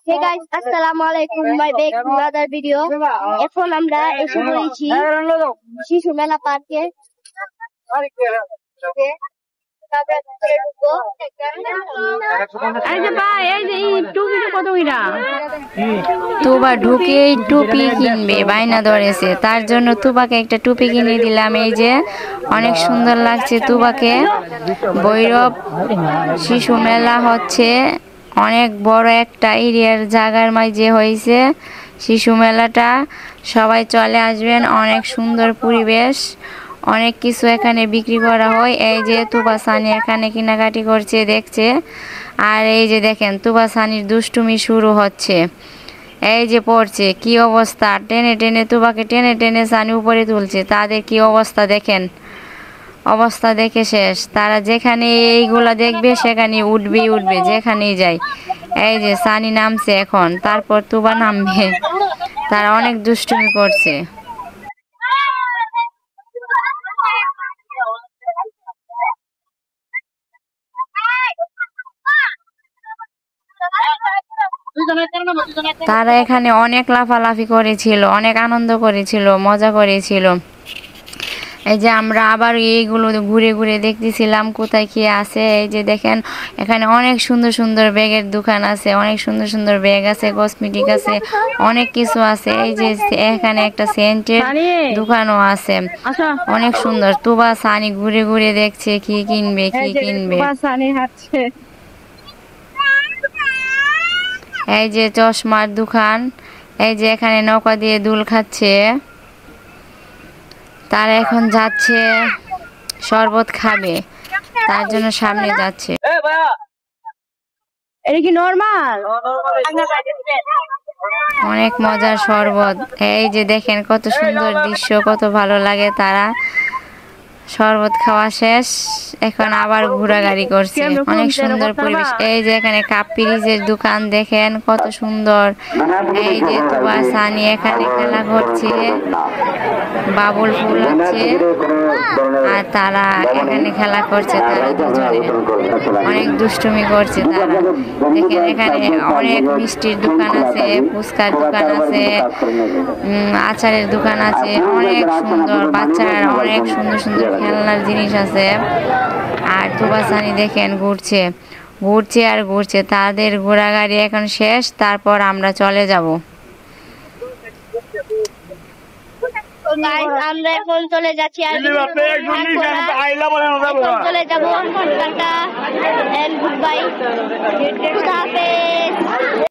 Hey guys, Assalamualaikum. My back to another video. এখন আমরা এসে পড়েছি শিশু মেলা পার্কে। তুবা ঢুকে টুপি কিনবে বায়না ধরেছে, তার জন্য তুবাকে একটা টুপি কিনে দিলাম। এই যে অনেক সুন্দর লাগছে তুবাকে। ভৈরব শিশু মেলা হচ্ছে অনেক বড় একটা এরিয়ার জায়গার মাঝে হয়েছে শিশু মেলাটা। সবাই চলে আসবেন, অনেক সুন্দর পরিবেশ, অনেক কিছু এখানে বিক্রি করা হয়। এই যে তুবা সানি এখানে কেনাকাটি করছে, দেখছে। আর এই যে দেখেন তুবা সানির দুষ্টুমি শুরু হচ্ছে। এই যে পড়ছে, কি অবস্থা, টেনে টেনে তুবাকে টেনে টেনে সানি উপরে তুলছে। তাদের কি অবস্থা দেখেন, অবস্থা দেখে শেষ। তারা যেখানে এইগুলা দেখবে সেখানে উঠবে যেখানেই যায়। এই যে সানি নামছে এখন, তারপর তুবা নামবে। তারা অনেক দুষ্টুমি করছে। তারা এখানে অনেক লাফালাফি করেছিল, অনেক আনন্দ করেছিল, মজা করেছিল। এই যে আমরা আবার এইগুলো ঘুরে ঘুরে দেখতেছিলাম কোথায় কি আছে। এই যে দেখেন এখানে অনেক সুন্দর সুন্দর ব্যাগের দোকান আছে, অনেক সুন্দর সুন্দর ব্যাগ আছে, কসমেটিক আছে, অনেক কিছু আছে। এই যে এখানে একটা সেন্টের দোকানও আছে, অনেক সুন্দর। তুবা সানি ঘুরে ঘুরে দেখছে কি কিনবে কি কিনবে। এই যে চশমার দোকান। এই যে এখানে নৌকা দিয়ে দুল খাচ্ছে। তারা এখন যাচ্ছে শরবত খাবে, তার জন্য সামনে যাচ্ছে। এটা কি নরমাল? অনেক মজার শরবত। এই যে দেখেন কত সুন্দর দৃশ্য, কত ভালো লাগে। তারা শরবত খাওয়া শেষ, এখন আবার ঘোরাঘুরি করছে, অনেক সুন্দর পরিবেশ। এই যে এখানে কাপ পিরিজের দোকান, দেখেন কত সুন্দর। এই যে তুবা সানি এখানে খেলা করছে, বাবুল ফুল আছে, আর তারা এখানে খেলা করছে। তারা দুজনে অনেক দুষ্টুমি করছে। তারা দেখেন এখানে অনেক মিষ্টির দোকান আছে, ফুচকার দোকান আছে, আচারের দোকান আছে, অনেক সুন্দর। বাচ্চারা অনেক সুন্দর সুন্দর খেলনার জিনিস আছে। আর তুবা সানি দেখেন ঘুরছে ঘুরছে আর ঘুরছে। তাদের ঘোরাঘুরি এখন শেষ, তারপর আমরা চলে যাব। আমরা এখন চলে যাচ্ছি, চলে যাবো। Good bye.